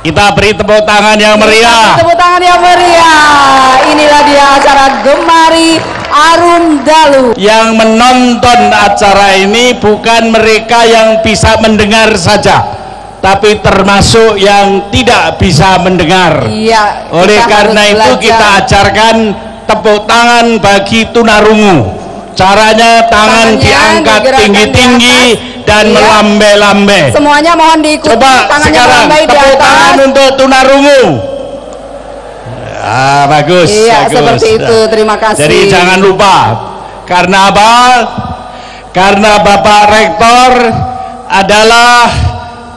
Kita beri tepuk tangan yang meriah. Tepuk tangan yang meriah. Inilah dia acara Gemari Arundalu. Yang menonton acara ini bukan mereka yang bisa mendengar saja, tapi termasuk yang tidak bisa mendengar. Iya. Oleh karena itu kita ajarkan tepuk tangan bagi tunarungu. Caranya tangan diangkat tinggi-tinggi dan melambai-lambai. Semuanya mohon diikuti. Coba sekarang tepuk tangan untuk tunarungu. Bagus. Iya, bagus. seperti itu. Terima kasih. Jadi jangan lupa. Karena apa? Karena Bapak Rektor adalah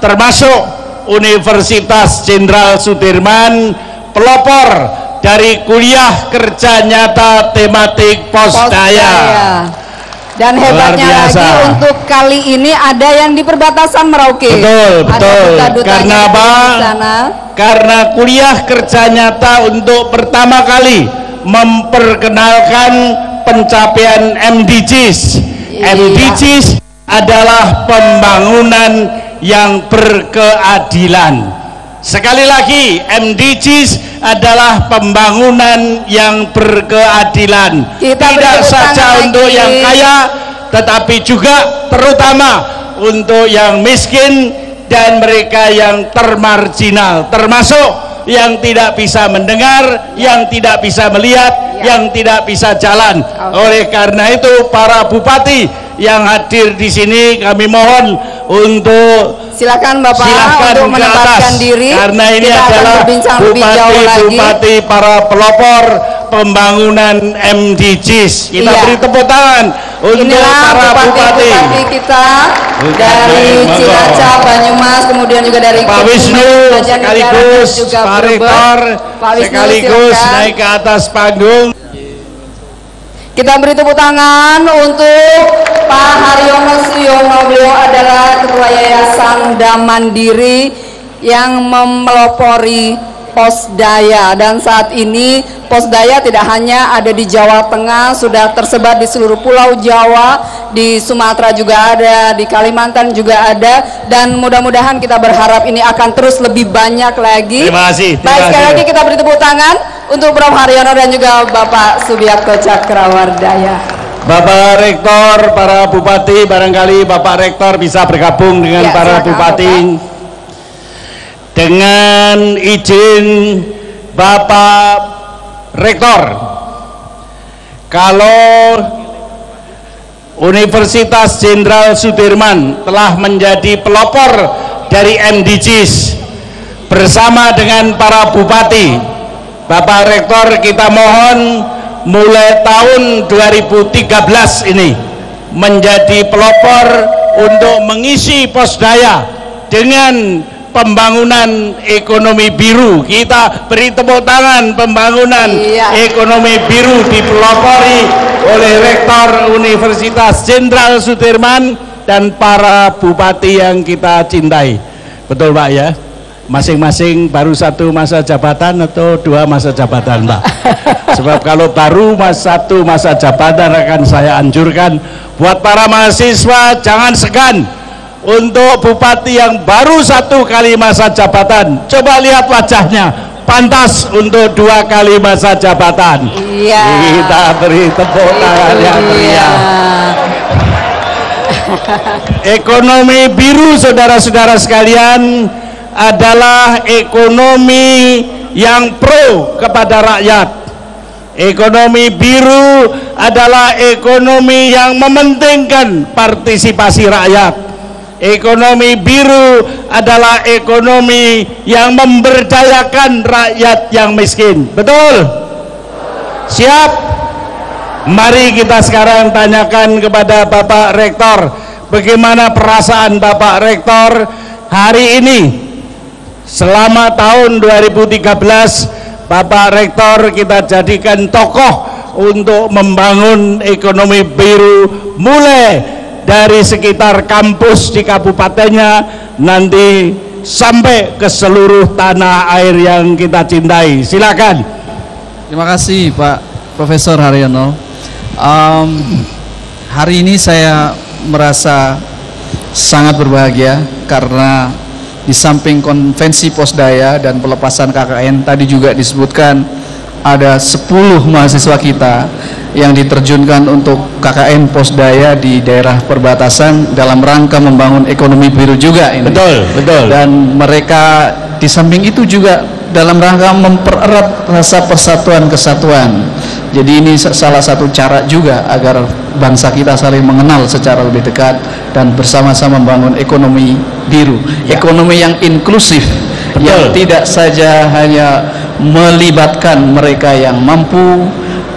termasuk Universitas Jenderal Sudirman, pelopor dari kuliah kerja nyata tematik Posdaya. Dan hebatnya lagi untuk kali ini ada yang di perbatasan Merauke. Betul. Karena apa? Karena kuliah kerja nyata untuk pertama kali memperkenalkan pencapaian MDGs. MDGs adalah pembangunan yang berkeadilan. Sekali lagi, MDGs adalah pembangunan yang berkeadilan. Tidak saja untuk yang kaya, tetapi juga terutama untuk yang miskin dan mereka yang termarginal, termasuk yang tidak bisa mendengar, yang tidak bisa melihat, yang tidak bisa jalan. Oleh karena itu, para bupati yang hadir di sini kami mohon untuk silakan Bapak untuk menempatkan diri, karena ini adalah bupati para pelopor pembangunan MDGs. Kita beri tepuk tangan untuk para bupati kita dari Cilacap, Banyumas, kemudian juga dari Pak Wisnu sekaligus Pak Rektor sekaligus naik ke atas panggung. Kita beri tepuk tangan untuk Pak Haryono Suyono. Beliau adalah Ketua Yayasan Damandiri yang melopori Posdaya, dan saat ini Posdaya tidak hanya ada di Jawa Tengah, sudah tersebar di seluruh pulau Jawa, di Sumatera juga ada, di Kalimantan juga ada, dan mudah-mudahan kita berharap ini akan terus lebih banyak lagi. Terima kasih. Baik, sekali lagi kita beri tepuk tangan untuk Prof. Haryono dan juga Bapak Subiakto Cakrawardaya. Bapak Rektor, para bupati, barangkali Bapak Rektor bisa bergabung dengan para bupati. Dengan izin Bapak Rektor, kalau Universitas Jenderal Sudirman telah menjadi pelopor dari MDGs bersama dengan para bupati, Bapak Rektor kita mohon mulai tahun 2013 ini menjadi pelopor untuk mengisi Posdaya dengan pembangunan ekonomi biru. Kita beri tepuk tangan pembangunan ekonomi biru dipelopori oleh Rektor Universitas Jenderal Sudirman dan para bupati yang kita cintai. Betul Pak ya? Masing-masing baru satu masa jabatan atau dua masa jabatan Pak? Sebab kalau baru satu masa jabatan akan saya anjurkan buat para mahasiswa jangan segan untuk bupati yang baru satu kali masa jabatan. Coba lihat wajahnya, pantas untuk 2 kali masa jabatan. Kita beri tepuk tangan yang meriah. Ekonomi biru saudara-saudara sekalian adalah ekonomi yang pro kepada rakyat. Ekonomi biru adalah ekonomi yang mementingkan partisipasi rakyat. Ekonomi biru adalah ekonomi yang memberdayakan rakyat yang miskin. Betul? Siap? Mari kita sekarang tanyakan kepada Bapak Rektor, bagaimana perasaan Bapak Rektor hari ini. Selama tahun 2013 Bapak Rektor kita jadikan tokoh untuk membangun ekonomi biru, mulai dari sekitar kampus di kabupatennya nanti sampai ke seluruh tanah air yang kita cintai. Silakan. Terima kasih Pak Profesor Haryono. Hari ini saya merasa sangat berbahagia karena Di samping konvensi Posdaya dan pelepasan KKN, tadi juga disebutkan ada 10 mahasiswa kita yang diterjunkan untuk KKN Posdaya di daerah perbatasan dalam rangka membangun ekonomi biru juga ini. Betul, betul. Dan mereka di samping itu juga dalam rangka mempererat rasa persatuan kesatuan. Jadi ini salah satu cara juga agar bangsa kita saling mengenal secara lebih dekat dan bersama-sama membangun ekonomi biru, ekonomi yang inklusif, yang tidak saja hanya melibatkan mereka yang mampu,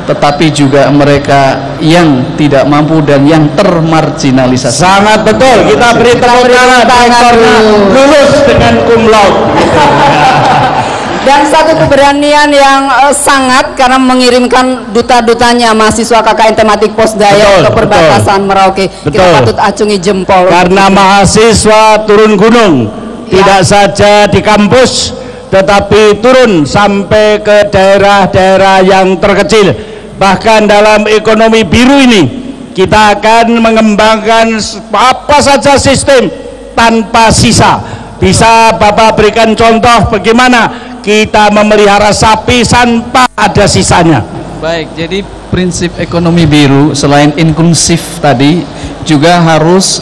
tetapi juga mereka yang tidak mampu dan yang termarginalisasi. Sangat betul. Kita beri tepuk tangan rektornya lulus dengan cum laude. Dan satu keberanian yang sangat karena mengirimkan duta-dutanya mahasiswa KKN tematik Posdaya ke perbatasan Merauke. Kita patut acungi jempol. Karena mahasiswa turun gunung, tidak saja di kampus, tetapi turun sampai ke daerah-daerah yang terkecil. Bahkan dalam ekonomi biru ini, kita akan mengembangkan apa saja sistem tanpa sisa. Bisa Bapak berikan contoh bagaimana kita memelihara sapi tanpa ada sisanya. Baik, jadi prinsip ekonomi biru selain inklusif tadi juga harus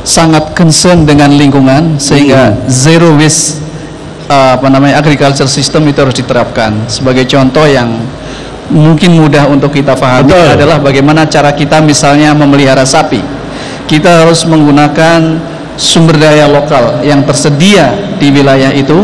sangat concern dengan lingkungan, sehingga zero waste agriculture system itu harus diterapkan. Sebagai contoh yang mungkin mudah untuk kita pahami adalah bagaimana cara kita misalnya memelihara sapi. Kita harus menggunakan sumber daya lokal yang tersedia di wilayah itu,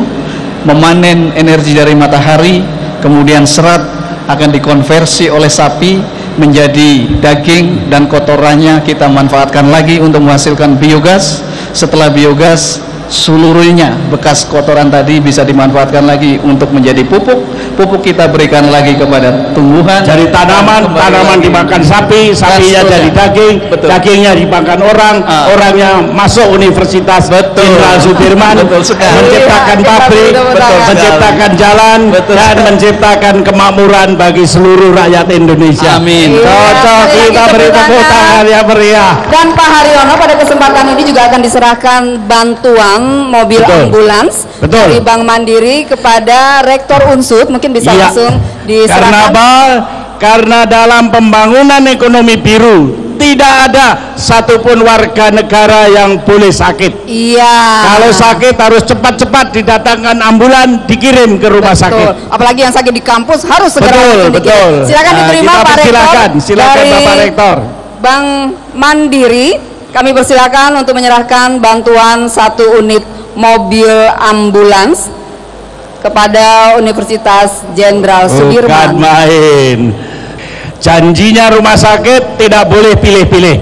memanen energi dari matahari, kemudian serat akan dikonversi oleh sapi menjadi daging dan kotorannya kita manfaatkan lagi untuk menghasilkan biogas. Setelah biogas, seluruhnya bekas kotoran tadi bisa dimanfaatkan lagi untuk menjadi pupuk. Pupuk kita berikan lagi kepada tumbuhan. Dari tanaman dimakan sapi, sapinya jadi daging, dagingnya dimakan orang, orangnya masuk Universitas Jenderal Sudirman, menciptakan pabrik, menciptakan jalan, dan menciptakan kemakmuran bagi seluruh rakyat Indonesia. Amin. Cocok, kita beri tepuk tangan yang meriah. Dan Pak Haryono pada kesempatan ini juga akan diserahkan bantuan mobil ambulans dari Bank Mandiri kepada Rektor Unsud. Mungkin bisa langsung diserahkan. Karena dalam pembangunan ekonomi biru tidak ada satupun warga negara yang boleh sakit. Iya. Kalau sakit harus cepat-cepat didatangkan ambulan, dikirim ke rumah sakit. Apalagi yang sakit di kampus harus segera dikirim. Silakan diterima Pak Rektor. Silakan Bapak Rektor. Bank Mandiri, kami persilakan untuk menyerahkan bantuan 1 unit mobil ambulans kepada Universitas Jenderal Sudirman. Bukan main. Janjinya rumah sakit tidak boleh pilih-pilih.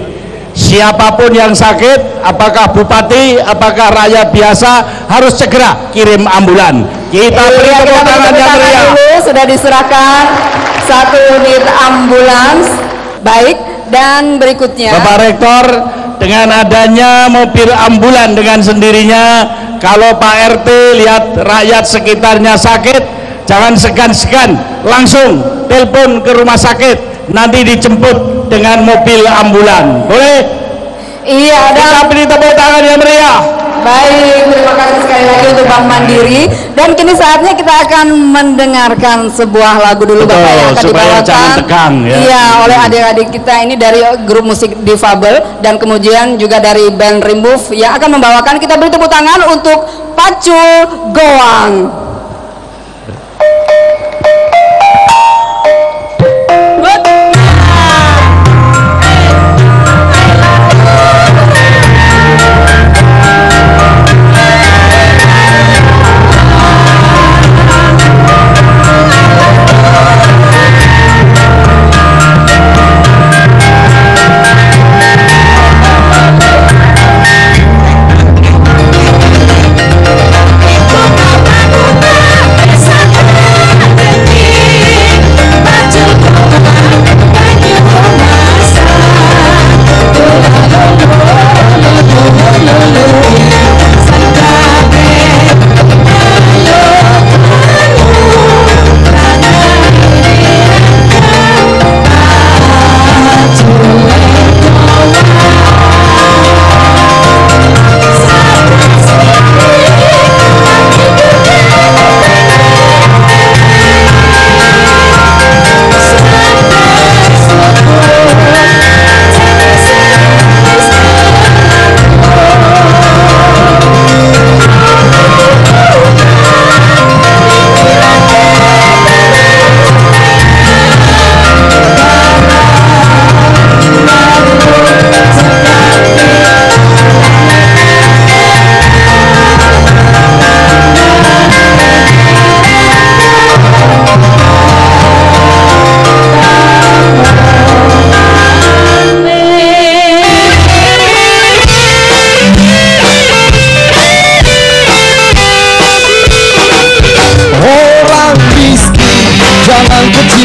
Siapapun yang sakit, apakah bupati, apakah rakyat biasa, harus segera kirim ambulan. Kita beri tepuk tangan yang meriah. Sudah diserahkan 1 unit ambulans. Baik, dan berikutnya Bapak Rektor, dengan adanya mobil ambulan dengan sendirinya, kalau Pak RT lihat rakyat sekitarnya sakit, jangan segan-segan, langsung telepon ke rumah sakit, nanti dijemput dengan mobil ambulan. Boleh? Iya, kita beri tepuk tangan yang meriah. Baik, terima kasih sekali lagi untuk Bank Mandiri. Dan kini saatnya kita akan mendengarkan sebuah lagu dulu, Bapak, yang akan dibawakan tegang, oleh adik-adik kita ini dari grup musik difabel dan kemudian juga dari band Remove yang akan membawakan. Kita beri tepuk tangan untuk Pacul Goang. Esa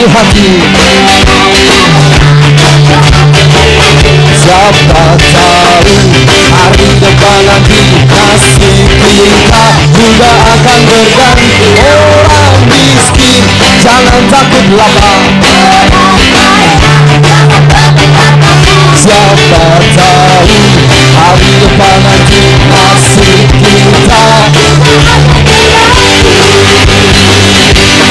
kecil hati. Siapa tahu hari depan nanti nasib kita juga akan berganti. Orang miskin jangan takut lapar. Siapa tahu hari depan nanti nasib kita.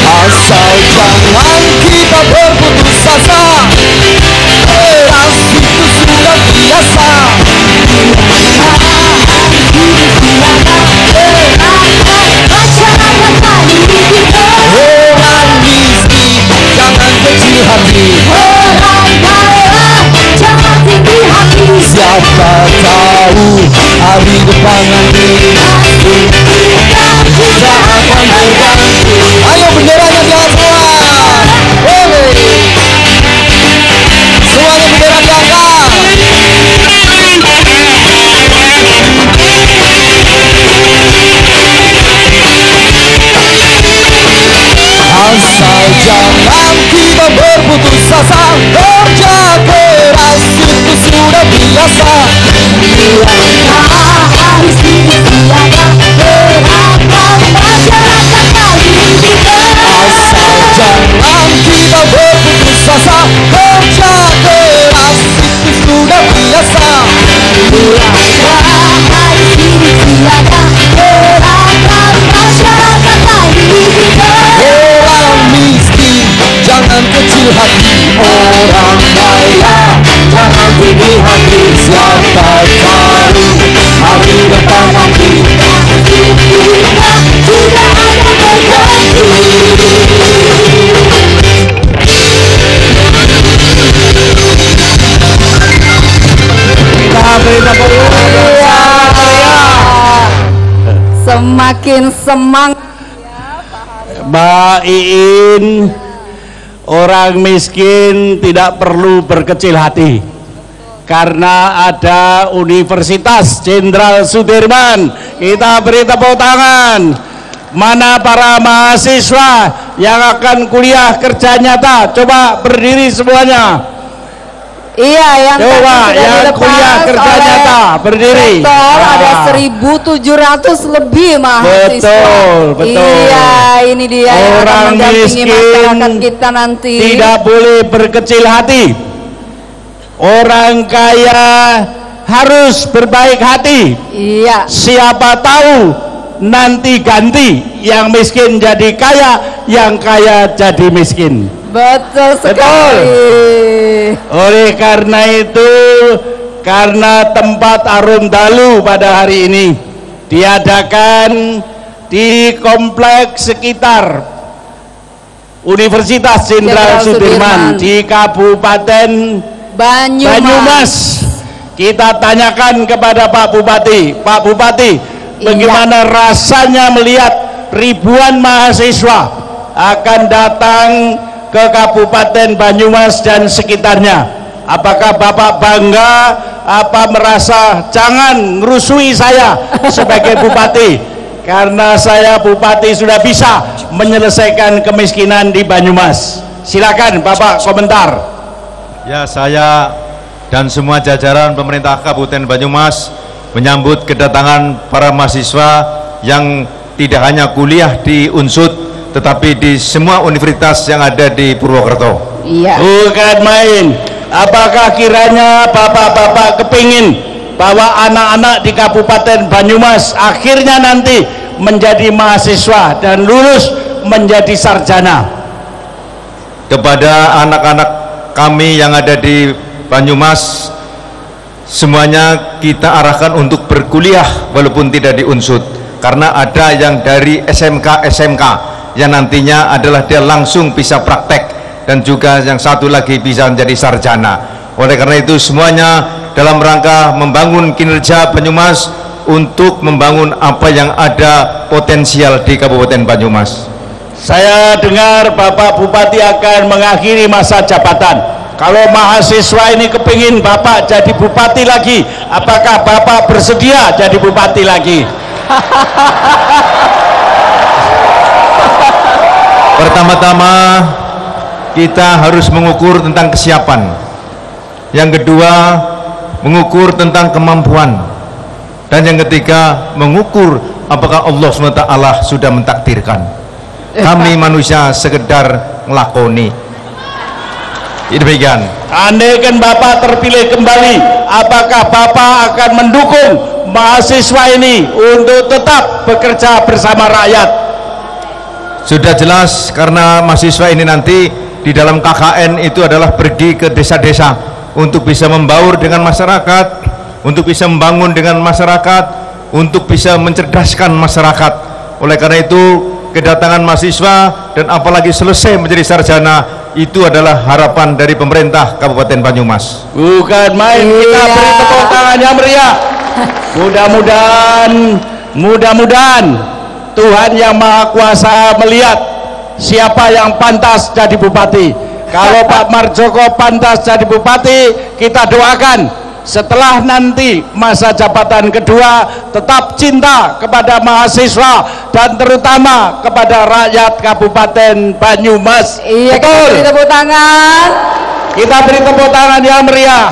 Asal jangan kita berputus asa. Keras itu sudah biasa. Orang miskin jangan kecil hati. Orang kaya jangan tinggi hati. Siapa tahu hari depan nanti kita akan berganti. Ayo benderanya diangkat semua. Semuanya bendera diangkat. Asal jangan kita berputus asa. Kerja keras itu sudah biasa. Harus disiaga gerakan masyarakat kali ini. Asal jangan kita berputus asa. Kerja keras itu sudah biasa. Harus disiaga gerakan masyarakat kali ini. Orang miskin jangan kecil hati. Orang kaya jangan tinggi hati. Siapa tahu hari depan nanti kita juga akan berganti. Kita beri tepuk tangan. Semakin semangat Mbak Iin, orang miskin tidak perlu berkecil hati karena ada Universitas Jenderal Sudirman. Kita beri tepuk tangan. Mana para mahasiswa yang akan kuliah kerja nyata? Coba berdiri semuanya. Iya, yang Coba yang kuliah kerja nyata berdiri. Betul, ada 1.700 lebih mahasiswa. Betul. Iya, ini dia yang akan Orang mendampingi masyarakat miskin kita nanti. tidak boleh berkecil hati. Orang kaya harus berbaik hati. Iya. Siapa tahu nanti ganti, yang miskin jadi kaya, yang kaya jadi miskin. Betul sekali. Oleh karena itu, karena tempat Arum Dalu pada hari ini diadakan di kompleks sekitar Universitas Jenderal Sudirman di Kabupaten Banyumas. Kita tanyakan kepada Pak Bupati. Pak Bupati, bagaimana rasanya melihat ribuan mahasiswa akan datang ke Kabupaten Banyumas dan sekitarnya? Apakah Bapak bangga? Apa merasa jangan ngerusui saya sebagai bupati, karena saya bupati sudah bisa menyelesaikan kemiskinan di Banyumas? Silakan Bapak komentar. Ya, saya dan semua jajaran pemerintah Kabupaten Banyumas menyambut kedatangan para mahasiswa yang tidak hanya kuliah di Unsud tetapi di semua universitas yang ada di Purwokerto. Iya. Bukan main. Apakah kiranya bapak-bapak kepingin bahwa anak-anak di Kabupaten Banyumas akhirnya nanti menjadi mahasiswa dan lulus menjadi sarjana? Kepada anak-anak kami yang ada di Banyumas, semuanya kita arahkan untuk berkuliah walaupun tidak di Unsud, karena ada yang dari SMK yang nantinya adalah dia langsung bisa praktek, dan juga yang satu lagi bisa menjadi sarjana. Oleh karena itu semuanya dalam rangka membangun kinerja Banyumas untuk membangun apa yang ada potensial di Kabupaten Banyumas. Saya dengar Bapak Bupati akan mengakhiri masa jabatan. Kalau mahasiswa ini kepingin Bapak jadi bupati lagi, apakah Bapak bersedia jadi bupati lagi? Pertama-tama kita harus mengukur tentang kesiapan. Yang kedua, mengukur tentang kemampuan. Dan yang ketiga, mengukur apakah Allah SWT sudah mentakdirkan. Kami manusia sekedar ngelakoni. Demikian. Andaikan Bapak terpilih kembali, apakah Bapak akan mendukung mahasiswa ini untuk tetap bekerja bersama rakyat? Sudah jelas, karena mahasiswa ini nanti di dalam KKN itu adalah pergi ke desa-desa untuk bisa membaur dengan masyarakat, untuk bisa membangun dengan masyarakat, untuk bisa mencerdaskan masyarakat. Oleh karena itu, kedatangan mahasiswa dan apalagi selesai menjadi sarjana itu adalah harapan dari pemerintah Kabupaten Banyumas. Bukan main, kita beri tepuk tangan yang meriah. Mudah-mudahan Tuhan yang Maha Kuasa melihat siapa yang pantas jadi bupati. Kalau Pak Marjoko pantas jadi bupati, kita doakan setelah nanti masa jabatan kedua tetap cinta kepada mahasiswa dan terutama kepada rakyat Kabupaten Banyumas. Iya, betul. kita beri tepuk tangan. Kita beri tepuk tangan yang meriah.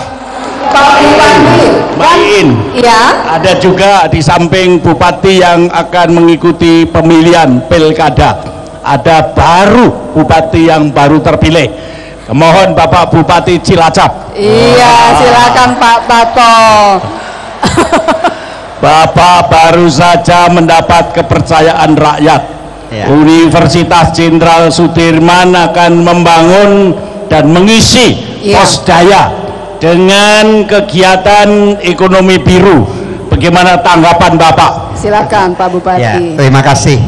Pak Bupati, Main. Iya. Ada juga di samping bupati yang akan mengikuti pemilihan pilkada, ada baru bupati yang baru terpilih. Mohon Bapak Bupati Cilacap. Iya, silakan Pak Tato. Bapak baru saja mendapat kepercayaan rakyat. Ya. Universitas Jenderal Sudirman akan membangun dan mengisi Ya. Posdaya dengan kegiatan ekonomi biru. Bagaimana tanggapan Bapak? Silakan Pak Bupati. Ya, terima kasih.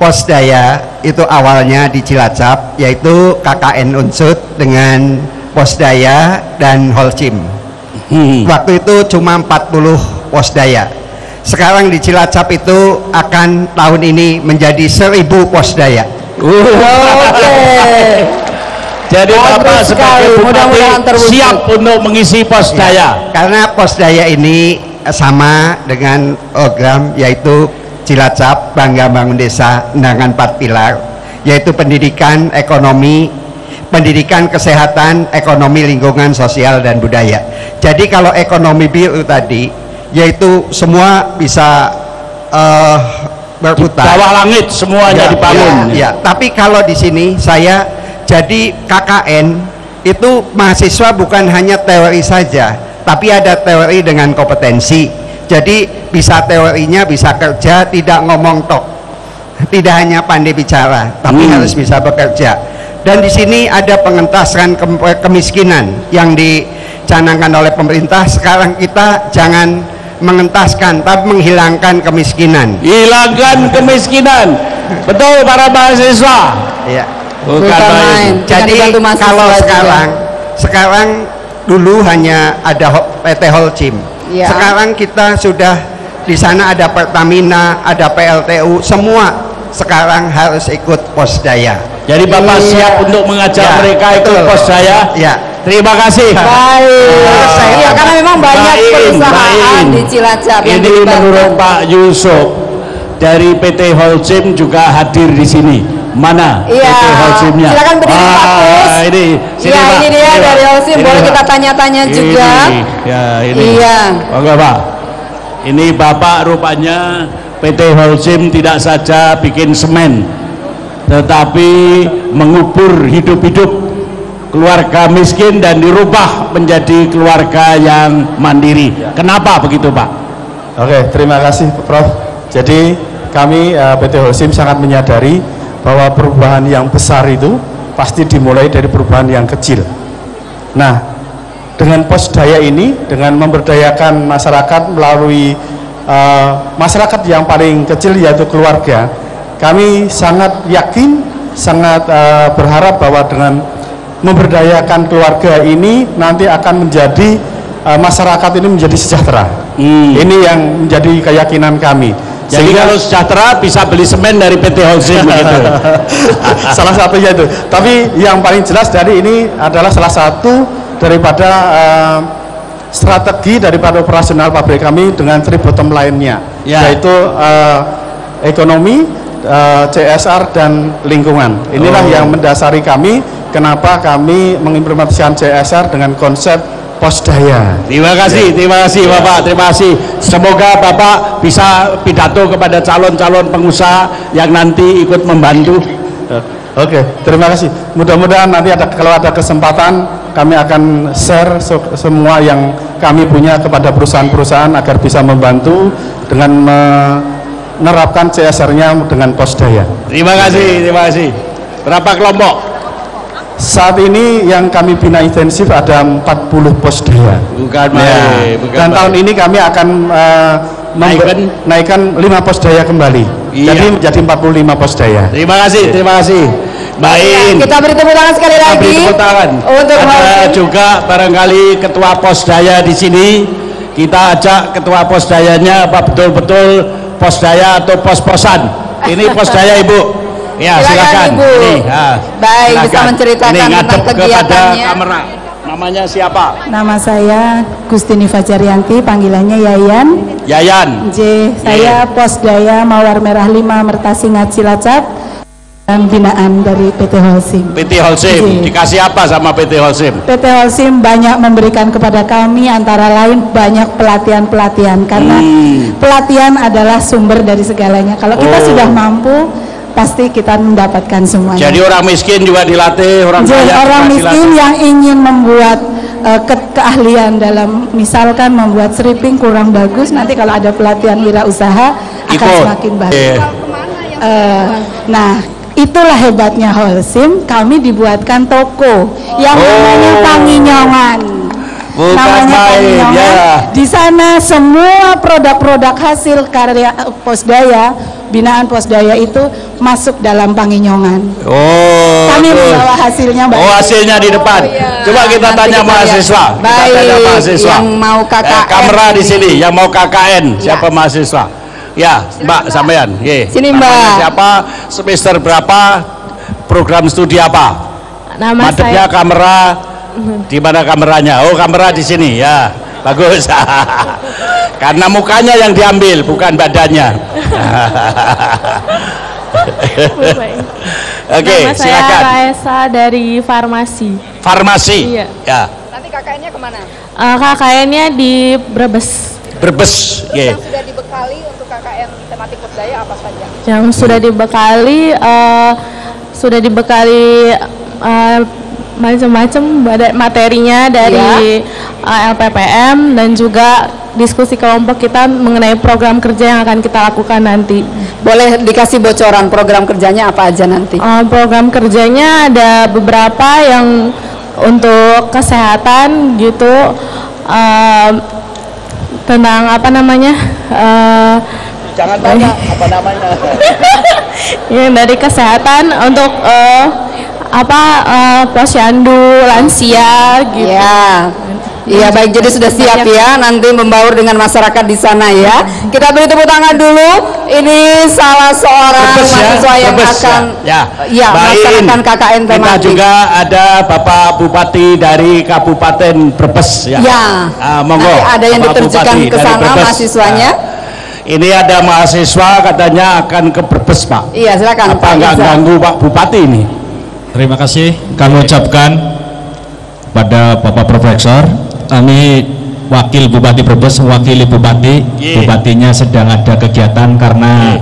Posdaya itu awalnya di Cilacap, yaitu KKN Unsut dengan Posdaya dan Holcim. Waktu itu cuma 40 Posdaya. Sekarang di Cilacap itu akan tahun ini menjadi 1000 Posdaya. Oke. Jadi Bapak sebagai mudah-mudahan bupati terwujud. siap untuk mengisi Posdaya. Karena Posdaya ini sama dengan program yaitu Cilacap Bangga Bangun Desa dengan 4 pilar, yaitu pendidikan, ekonomi, pendidikan, kesehatan, ekonomi, lingkungan, sosial, dan budaya. Jadi kalau ekonomi biru tadi, yaitu semua bisa berputar. Bawah langit semuanya dibangun. Ya. Tapi kalau di sini saya jadi KKN itu mahasiswa bukan hanya teori saja, tapi ada teori dengan kompetensi. Jadi bisa teorinya, bisa kerja, tidak ngomong tok, tidak hanya pandai bicara, tapi harus bisa bekerja. Dan di sini ada pengentasan kemiskinan yang dicanangkan oleh pemerintah. Sekarang kita jangan mengentaskan, tapi menghilangkan kemiskinan. Hilangkan kemiskinan. Betul para mahasiswa. Ya. Bukan main. Jadi kalau sekarang dulu hanya ada PT Holcim. Ya. Sekarang kita sudah di sana ada Pertamina, ada PLTU, semua sekarang harus ikut Posdaya. Jadi Bapak siap untuk mengajak mereka ikut Posdaya. Ya. Terima kasih. Baik. Iya, karena memang banyak perusahaan di Cilacap yang ini dilibatkan. menurut Pak Yusuf dari PT Holcim juga hadir di sini. Mana Iya. PT Holcimnya? Silakan berdiri Pak Kus. Ini. Sini, Iya, Pak. ini dia Sini, dari Pak. Holcim. Ini, Boleh Pak. kita tanya-tanya juga. Ya, ini. Iya. Oke, Pak. Ini Bapak rupanya PT Holcim tidak saja bikin semen, tetapi mengubur hidup-hidup keluarga miskin dan dirubah menjadi keluarga yang mandiri. Kenapa begitu, Pak? Oke, terima kasih Prof. Jadi kami PT Holcim sangat menyadari bahwa perubahan yang besar itu pasti dimulai dari perubahan yang kecil. Nah, dengan Posdaya ini, dengan memberdayakan masyarakat melalui masyarakat yang paling kecil yaitu keluarga, kami sangat yakin, sangat berharap bahwa dengan memberdayakan keluarga ini nanti akan menjadi masyarakat ini menjadi sejahtera. Ini yang menjadi keyakinan kami. Jadi Sehingga, kalau sejahtera bisa beli semen dari PT Holcim begitu. salah satunya itu. Tapi yang paling jelas dari ini adalah salah satu daripada strategi daripada operasional pabrik kami dengan 3 bottom line-nya, yaitu ekonomi, CSR dan lingkungan. Inilah yang mendasari kami kenapa kami mengimplementasikan CSR dengan konsep posdaya. Terima kasih Bapak, terima kasih. Semoga Bapak bisa pidato kepada calon-calon pengusaha yang nanti ikut membantu. Oke, terima kasih. Mudah-mudahan nanti kalau ada kesempatan kami akan share semua yang kami punya kepada perusahaan-perusahaan agar bisa membantu dengan menerapkan CSR-nya dengan posdaya. Terima kasih. Berapa kelompok? Saat ini yang kami bina intensif ada 40 posdaya. Bukan main. Dan tahun ini kami akan naikkan 5 posdaya kembali. Iya. Jadi menjadi 45 posdaya. Terima kasih. Baik. Kita beri tepuk tangan sekali lagi. Untuk ada juga barangkali ketua posdaya di sini. Kita ajak ketua posdayanya apa betul-betul posdaya atau pos-posan. Ini posdaya Ibu. Ya, silakan. Ibu. Ini, baik, silakan. bisa menceritakan ini tentang kegiatannya. Kamera. Namanya siapa? Nama saya Gustini Fajaryanti, panggilannya Yayan. Saya Posdaya Mawar Merah 5 Mertasingat Cilacap dan binaan dari PT Holcim. PT Holcim. Dikasih apa sama PT Holcim? PT Holcim banyak memberikan kepada kami, antara lain banyak pelatihan-pelatihan, karena pelatihan adalah sumber dari segalanya. Kalau kita sudah mampu, pasti kita mendapatkan semuanya. Jadi orang miskin juga dilatih, orang miskin yang ingin membuat keahlian dalam misalkan membuat stripping kurang bagus, nanti kalau ada pelatihan wirausaha akan semakin baik. Nah, itulah hebatnya Holcim, kami dibuatkan toko yang namanya Panginyongan. Di sana semua produk-produk hasil karya Posdaya, binaan Posdaya itu masuk dalam Panginyongan. Kami membawa hasilnya. Hasilnya di depan. Coba kita tanya mahasiswa. Yang mau KKN. Kamera di sini, yang mau KKN. Siapa mahasiswa? Ya, Mbak sampean. Sini Mbak. Siapa? Semester berapa? Program studi apa? Madepnya kamera. Di mana kameranya? Kamera di sini ya. Bagus. Karena mukanya yang diambil, bukan badannya. Oke, silakan. Saya Raesa dari farmasi. Iya. Ya. Nanti KKN-nya kemana? KKN-nya di Brebes. Yang sudah dibekali untuk KKN tematik Posdaya apa saja? Yang sudah dibekali macam-macam materinya dari LPPM, dan juga diskusi kelompok kita mengenai program kerja yang akan kita lakukan nanti. Boleh dikasih bocoran program kerjanya apa aja nanti? Program kerjanya ada beberapa yang untuk kesehatan gitu, tentang apa namanya? Jangan tanya apa namanya. Yang dari kesehatan untuk posyandu, lansia gitu. Iya baik, jadi sudah siap ya nanti membaur dengan masyarakat di sana ya. Kita beri tepuk tangan dulu. Ini salah seorang mahasiswa yang akan melaksanakan KKN tematik. Kita juga ada Bapak Bupati dari Kabupaten Brebes ya. Monggo. Nanti ada yang diterjunkan ke sana mahasiswanya. Ini ada mahasiswa katanya akan ke Brebes, Pak. Iya, silakan. Apa nggak ganggu Pak Bupati ini? Terima kasih kami ucapkan pada Bapak Profesor. Kami wakil Bupati Brebes, mewakili Bupati. Bupatinya sedang ada kegiatan karena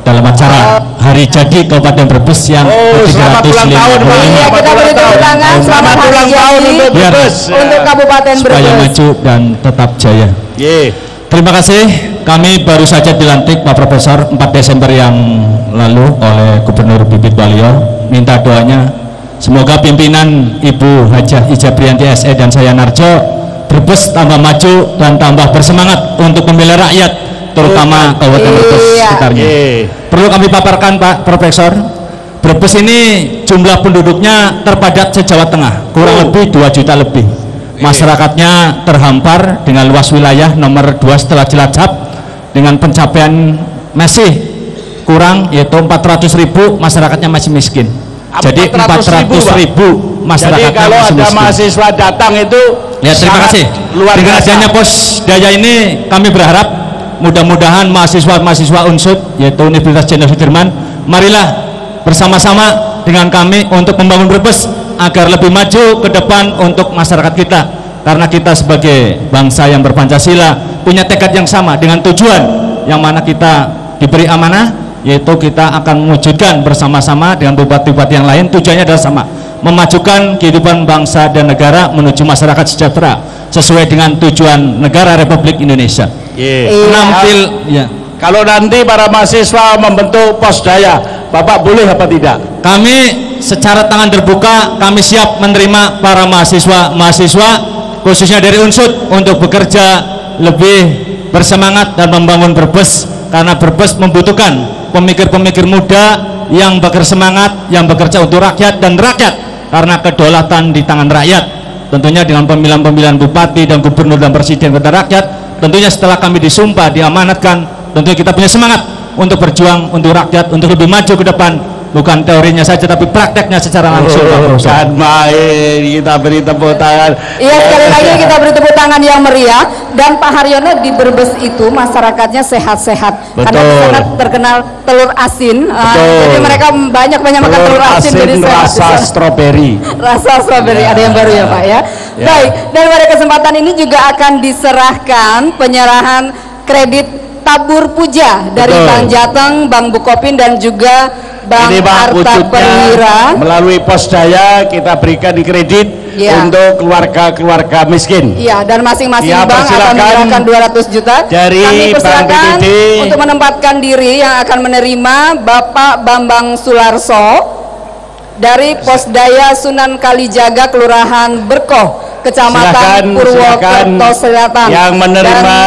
dalam acara hari jadi Kabupaten Brebes yang selamat ulang tahun, Pak. Kita beri tepuk tangan selamat ulang tahun untuk Brebes, untuk Kabupaten Brebes. Supaya maju dan tetap jaya. Terima kasih. Kami baru saja dilantik Pak Profesor 4 Desember yang lalu oleh Gubernur Bibit Waluyo. Minta doanya semoga pimpinan Ibu Hajah Ijabrianti SE dan saya Narjo Brebes tambah maju dan tambah bersemangat untuk membela rakyat, terutama Kabupaten Brebes sekitarnya. Perlu kami paparkan Pak Profesor, Brebes ini jumlah penduduknya terpadat se-Jawa Tengah, kurang lebih 2 juta lebih. Masyarakatnya terhampar dengan luas wilayah nomor 2 setelah Cilacap, dengan pencapaian masih kurang, yaitu 400.000 masyarakatnya masih miskin. Jadi 400.000 masyarakatnya. Jadi kalau masih ada miskin. mahasiswa datang itu ya, terima kasih. Dengan adanya Posdaya ini kami berharap mudah-mudahan mahasiswa-mahasiswa UNSUD yaitu Universitas Jenderal Sudirman, marilah bersama-sama dengan kami untuk membangun Brebes agar lebih maju ke depan untuk masyarakat kita, karena kita sebagai bangsa yang berpancasila punya tekad yang sama dengan tujuan yang mana kita diberi amanah, yaitu kita akan mewujudkan bersama-sama dengan bupati-bupati yang lain. Tujuannya adalah sama, memajukan kehidupan bangsa dan negara menuju masyarakat sejahtera sesuai dengan tujuan negara Republik Indonesia. Menampil ya. Kalau nanti para mahasiswa membentuk posdaya, Bapak boleh apa tidak? Kami secara tangan terbuka, kami siap menerima para mahasiswa khususnya dari Unsud untuk bekerja lebih bersemangat dan membangun Brebes, karena Brebes membutuhkan pemikir-pemikir muda yang bersemangat, yang bekerja untuk rakyat dan rakyat, karena kedaulatan di tangan rakyat. Tentunya dengan pemilihan-pemilihan bupati dan gubernur dan presiden kepada rakyat, tentunya setelah kami disumpah, diamanatkan, tentunya kita punya semangat untuk berjuang untuk rakyat, untuk lebih maju ke depan, bukan teorinya saja tapi prakteknya secara langsung. Bukan main, kita beri tepuk tangan. Iya, sekali lagi kita beri tepuk tangan yang meriah. Dan Pak Haryono di Brebes itu masyarakatnya sehat-sehat, karena di sana terkenal telur asin. Jadi mereka banyak makan telur asin, jadi rasa stroberi. Rasa stroberi, ada yang baru ya Pak ya. Baik, dan pada kesempatan ini juga akan diserahkan penyerahan kredit tabur puja dari Bang Jateng, Bang Bukopin, dan juga Bang Arta Perwira. Melalui posdaya kita berikan di kredit untuk keluarga-keluarga miskin. Iya, dan masing-masing bank akan menyerahkan 200 juta. Dari kami persilakan untuk menempatkan diri yang akan menerima Bapak Bambang Sularso dari Posdaya Sunan Kalijaga, Kelurahan Berkoh, Kecamatan Purwokerto Selatan, yang menerima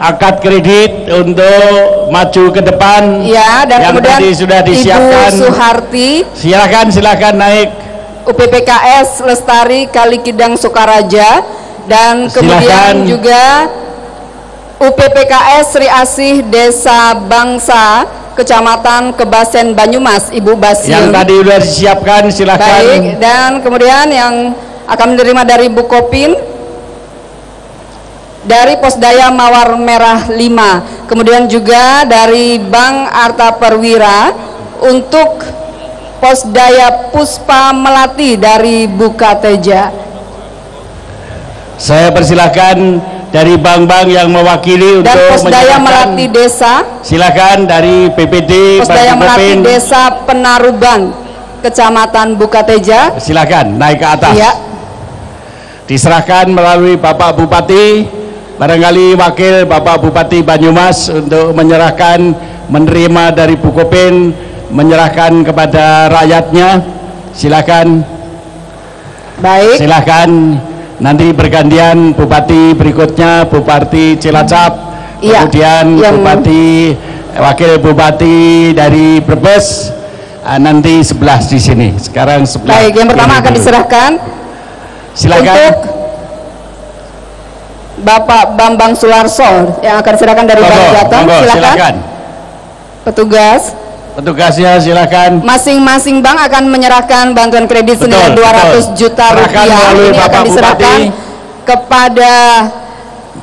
akad kredit untuk maju ke depan. Ya, dan yang kemudian tadi sudah disiapkan. Ibu Suharti. Silakan naik. UPPKS Lestari Kalikidang Sukaraja, dan kemudian juga UPPKS Sri Asih Desa Bangsa Kecamatan Kebasen Banyumas, Ibu Basiem. Yang tadi sudah disiapkan, silakan. Baik, dan kemudian yang akan menerima dari Bukopin, dari Posdaya Mawar Merah 5, kemudian juga dari Bang Arta Perwira untuk Posdaya Puspa Melati dari Bukateja. Saya persilakan dari bank-bank yang mewakili dan untuk Posdaya Melati Desa. Silakan dari PPD Posdaya Melati Desa Penaruban Kecamatan Bukateja. Silakan naik ke atas. Iya. Diserahkan melalui Bapak Bupati. Barangkali wakil Bapak Bupati Banyumas untuk menerima dari Bukopin, menyerahkan kepada rakyatnya. Silakan. Baik. Silakan. Nanti bergantian Bupati berikutnya, Bupati Cilacap, kemudian Bupati, wakil Bupati dari Brebes, nanti sebelah di sini. Sekarang sebelah. Baik, yang pertama akan diserahkan. Silakan. Untuk Bapak Bambang Sularso yang akan diserahkan dari Bang Jateng. Silakan. Petugasnya silakan. Masing-masing bank akan menyerahkan bantuan kredit senilai 200 juta rupiah. Ini akan diserahkan kepada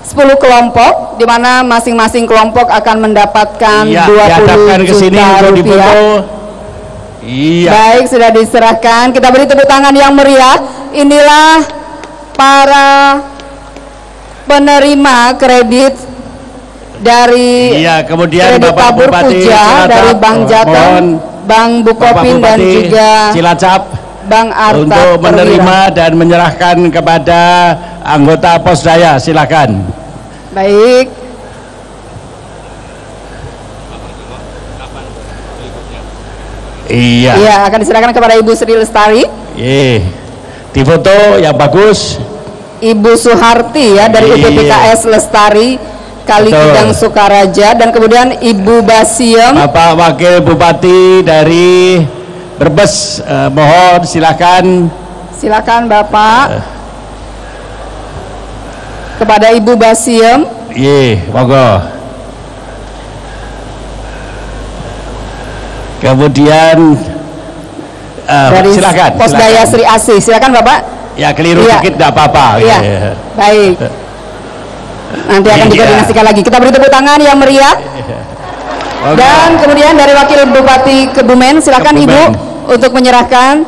10 kelompok, di mana masing-masing kelompok akan mendapatkan 20 juta rupiah. Iya. Baik, sudah diserahkan. Kita beri tepuk tangan yang meriah. Inilah para penerima kredit dari kemudian kredit Bapak tabur Bupati puja Cilacap, dari Bang Jateng, Bang Bukopin, dan juga Cilacap Bang Arta untuk menerima Perwira dan menyerahkan kepada anggota Posdaya. Silakan. Baik. Iya, akan diserahkan kepada Ibu Sri Lestari. Difoto yang bagus. Ibu Suharti ya dari UPPKS Lestari Kalikidang Sukaraja, dan kemudian Ibu Basiem. Bapak Wakil Bupati dari Brebes, mohon silakan. Silakan Bapak. Kepada Ibu Basiem. Monggo. Kemudian dari silakan. Posdaya Sri Asih. Silakan Bapak. Ya, keliru dikit tidak apa-apa. Baik. Nanti akan dikoordinasikan lagi. Kita beri tepuk tangan yang meriah. Dan kemudian dari Wakil Bupati Kebumen, silakan Ibu untuk menyerahkan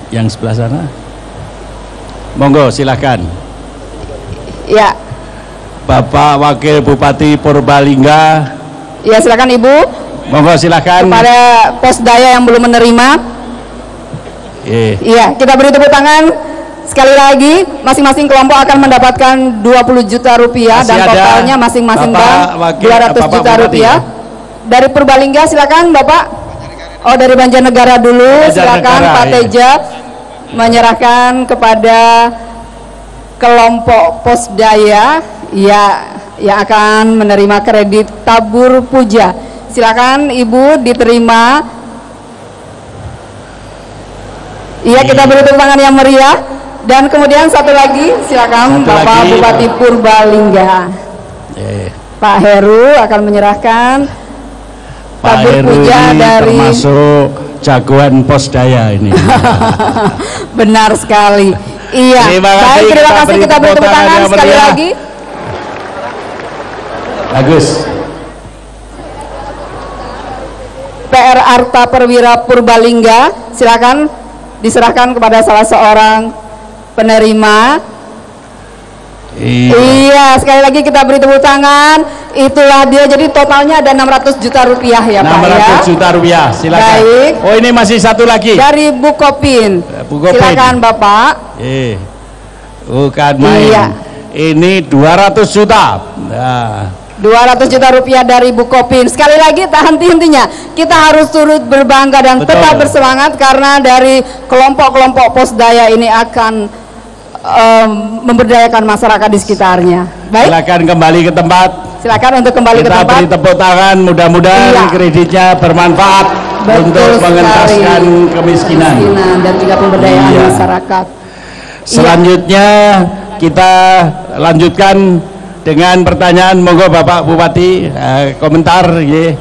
yang sebelah sana. Monggo silakan. Ya. Bapak Wakil Bupati Purbalingga. Ya, silakan Ibu. Monggo silakan. Kepada Posdaya yang belum menerima. Iya, kita beri tepuk tangan. Sekali lagi, masing-masing kelompok akan mendapatkan 20 juta rupiah dan totalnya masing-masing bank 200 juta rupiah. Dari Purbalingga silakan Bapak. Oh, dari Banjarnegara dulu, silakan Pak Teja menyerahkan kepada kelompok Posdaya yang akan menerima kredit tabur puja. Silakan Ibu diterima. Iya, kita beri tepuk tangan yang meriah. Dan kemudian satu lagi, silakan Bapak Bupati Purbalingga. Pak Heru akan menyerahkan tabur puja dari, termasuk jagoan Posdaya ini. Benar sekali. Iya. Baik, terima kasih, kita beri tepuk tangan sekali lagi. Bagus. PR Arta Perwira Purbalingga, silakan diserahkan kepada salah seorang penerima. Iya, sekali lagi kita beri tepuk tangan. Itulah dia, jadi totalnya ada 600 juta rupiah ya Pak ya. 600 juta rupiah, silakan. Baik. Oh, ini masih satu lagi. Dari Bukopin. Silakan Bapak. Bukan main. Iya. Ini 200 juta. Nah. 200 juta rupiah dari Bukopin. Sekali lagi tak henti-hentinya kita harus turut berbangga dan tetap bersemangat karena dari kelompok-kelompok Posdaya ini akan memberdayakan masyarakat di sekitarnya. Baik. Silakan kembali ke tempat. Silakan untuk kembali ke tempat. Kita beri tepuk tangan, mudah-mudahan kreditnya bermanfaat untuk mengentaskan kemiskinan dan juga pemberdayaan masyarakat. Selanjutnya kita lanjutkan dengan pertanyaan. Monggo Bapak Bupati komentar ya.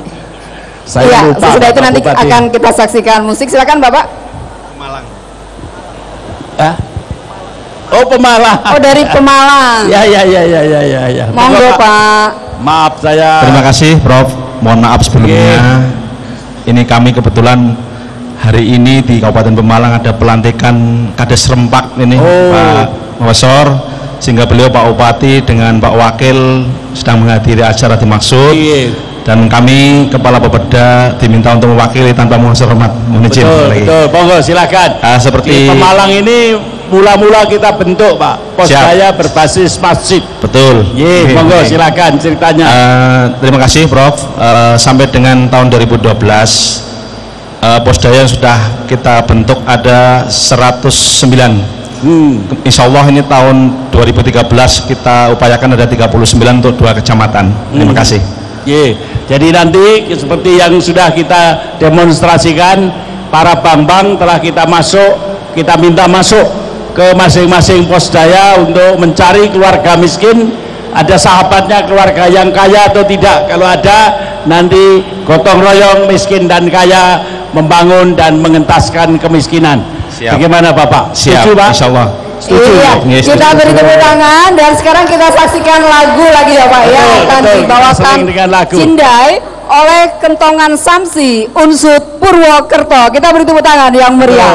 Saya lupa. Sesudah itu nanti Bupati akan kita saksikan musik. Silakan Bapak. Pemalang. Oh, Pemalang. Oh, dari Pemalang. Ya. Monggo Pak. Maaf saya. Terima kasih Prof. Mohon maaf sebelumnya. Ini kami kebetulan hari ini di Kabupaten Pemalang ada pelantikan Kades Rempak ini Pak Profesor, sehingga beliau Pak Bupati dengan Pak Wakil sedang menghadiri acara dimaksud. Dan kami Kepala Bapeda diminta untuk mewakili tanpa mengucapkan hormat. Mohon izin. Betul, monggo silakan. Seperti di Pemalang ini mula-mula kita bentuk Pak Posdaya berbasis masjid. Betul. Monggo silakan ceritanya. Terima kasih Prof. Sampai dengan tahun 2012 Posdaya sudah kita bentuk ada 109. Insya Allah ini tahun 2013 kita upayakan ada 39 untuk 2 kecamatan. Terima kasih. Jadi nanti seperti yang sudah kita demonstrasikan, para bank-bank telah kita minta masuk ke masing-masing Posdaya untuk mencari keluarga miskin. Ada sahabatnya keluarga yang kaya atau tidak? Kalau ada, nanti gotong royong miskin dan kaya membangun dan mengentaskan kemiskinan. Siap. Bagaimana Bapak? Siap. Setuju Pak? Insya Allah. Iya, kita beri tepuk tangan dan sekarang kita saksikan lagu lagi ya Pak ya, akan dibawakan Cindai oleh Kentongan Samsi Unsut Purwokerto. Kita beri tepuk tangan yang meriah.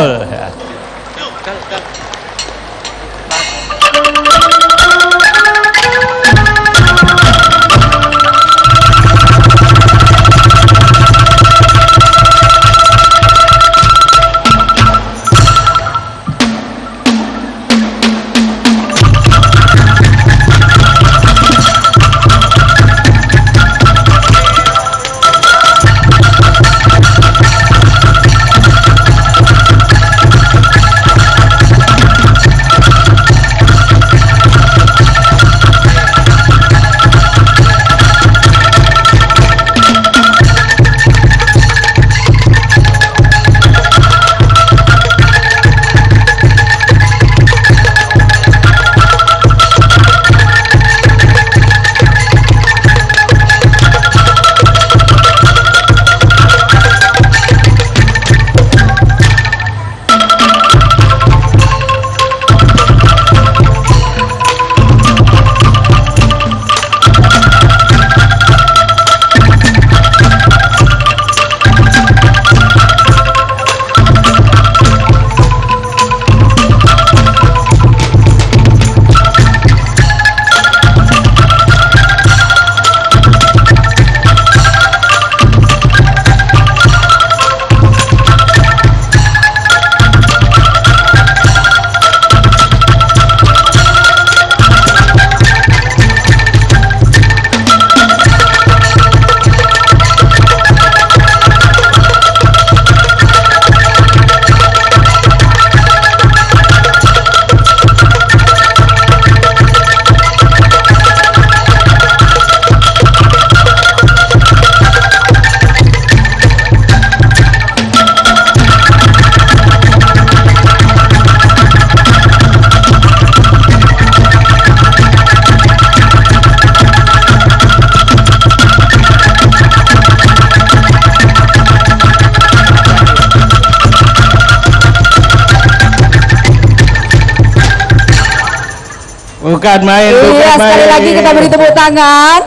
bukan main. Iya, sekali lagi kita beri tepuk tangan.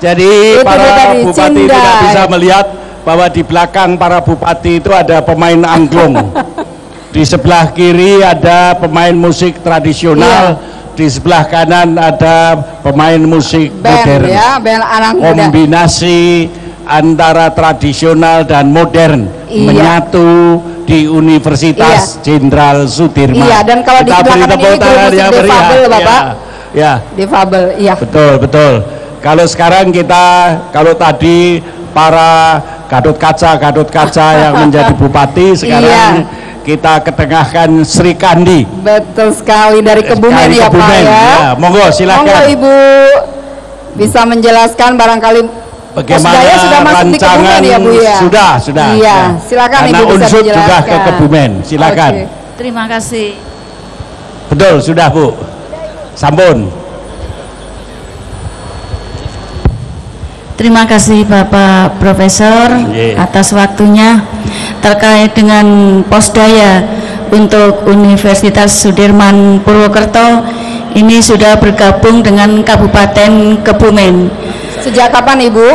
Jadi Itu para tadi, bupati Cindai. tidak bisa melihat bahwa di belakang para bupati itu ada pemain angklung. Di sebelah kiri ada pemain musik tradisional, di sebelah kanan ada pemain musik Band modern. ya, band anak muda. Kombinasi antara tradisional dan modern menyatu di Universitas Jenderal Sudirman. Iya, dan kalau di Kita sebelah beri kanan tepuk ini tangan musik yang meriah. difabel, Bapak. Ya. Difabel, iya. Betul, betul. Kalau sekarang kalau tadi para Gatot Kaca yang menjadi bupati, sekarang kita ketengahkan Sri Kandi. Betul sekali, dari Kebumen ya Pak ya. Ya, monggo silakan. Monggo Ibu bisa menjelaskan barangkali Bagaimana Posdaya sudah masuk di Kebumen ya Bu ya? Sudah. Iya, silakan Karena Ibu bisa Unsud menjelaskan. juga ke Kebumen, silakan. Oke. Terima kasih. Betul, sudah Bu. Sampun. Terima kasih Bapak Profesor atas waktunya terkait dengan Posdaya untuk Universitas Sudirman Purwokerto. Ini sudah bergabung dengan Kabupaten Kebumen. Sejak kapan Ibu?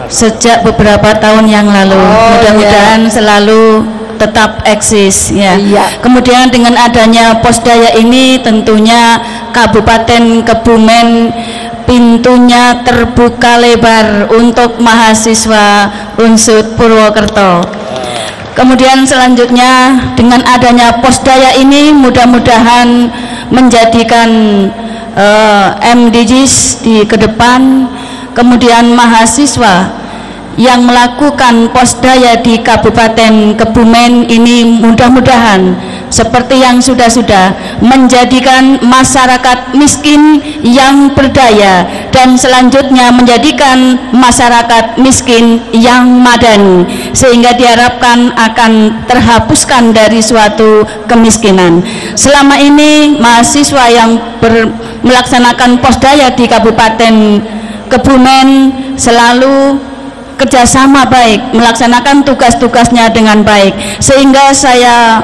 Sejak beberapa tahun yang lalu. Mudah-mudahan selalu tetap eksis ya. Kemudian dengan adanya Posdaya ini tentunya Kabupaten Kebumen pintunya terbuka lebar untuk mahasiswa Unsud Purwokerto. Kemudian selanjutnya dengan adanya Posdaya ini mudah-mudahan menjadikan MDGs di ke depan. Kemudian mahasiswa yang melakukan Posdaya di Kabupaten Kebumen ini mudah-mudahan seperti yang sudah-sudah menjadikan masyarakat miskin yang berdaya dan selanjutnya menjadikan masyarakat miskin yang madani, sehingga diharapkan akan terhapuskan dari suatu kemiskinan. Selama ini mahasiswa yang melaksanakan Posdaya di Kabupaten Kebumen selalu kerjasama baik, melaksanakan tugas-tugasnya dengan baik, sehingga saya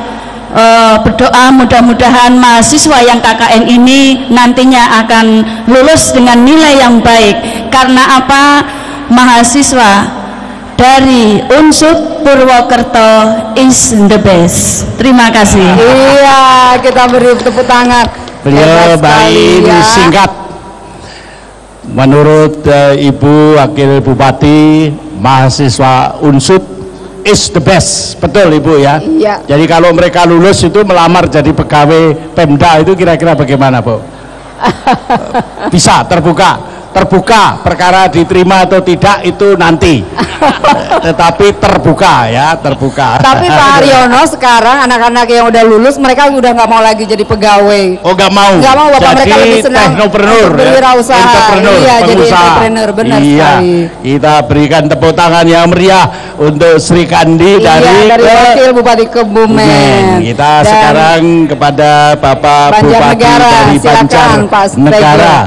berdoa mudah-mudahan mahasiswa yang KKN ini nantinya akan lulus dengan nilai yang baik. Karena apa? Mahasiswa dari Unsud Purwokerto is the best. Terima kasih. Iya, kita beri tepuk tangan. Beliau baik singkat. Menurut Ibu Wakil Bupati, mahasiswa Unsud is the best, betul Ibu ya? Iya. Jadi kalau mereka lulus itu melamar jadi pegawai Pemda itu kira-kira bagaimana Bu? Bisa terbuka perkara diterima atau tidak itu nanti. Tetapi terbuka ya, terbuka. Tapi Pak Haryono sekarang anak-anak yang udah lulus mereka udah nggak mau lagi jadi pegawai. Oh nggak mau. Nggak mau, Bapak, mereka lebih senang berwirausaha. Iya, jadi entrepreneur, benar sekali. Kita berikan tepuk tangan yang meriah untuk Sri Kandi dari Wakil Bupati Kebumen. Kita sekarang kepada Bapak Bupati dari Banjarnegara.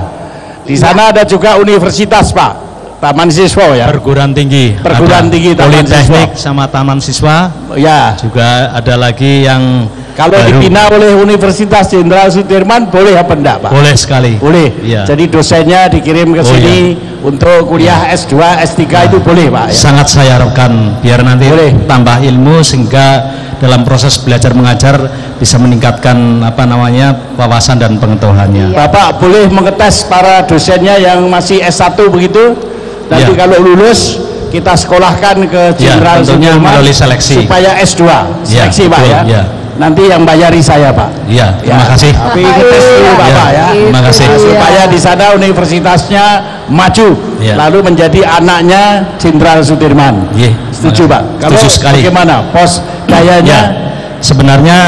Di sana ada juga universitas Pak, Taman Siswa ya. Perguruan tinggi. Politeknik sama Taman Siswa. Ya. Juga ada lagi yang kalau dibina oleh Universitas Jenderal Sudirman boleh apa enggak Pak? Boleh sekali. Boleh. Ya. Jadi dosennya dikirim ke sini untuk kuliah S2, S3 itu boleh Pak. Ya? Sangat saya harapkan biar nanti tambah ilmu sehingga dalam proses belajar mengajar bisa meningkatkan wawasan dan pengetahuannya. Bapak boleh mengetes para dosennya yang masih S1 begitu. Nanti kalau lulus kita sekolahkan ke Jenderal Sudirman melalui seleksi supaya S2 seleksi Pak ya. Nanti yang bayari saya Pak. Iya, terima kasih. Tapi tes dulu Bapak ya. Terima kasih. Supaya di sana universitasnya maju, lalu menjadi anaknya Jenderal Sudirman. Setuju Pak? Kalau bagaimana Posdayanya? Sebenarnya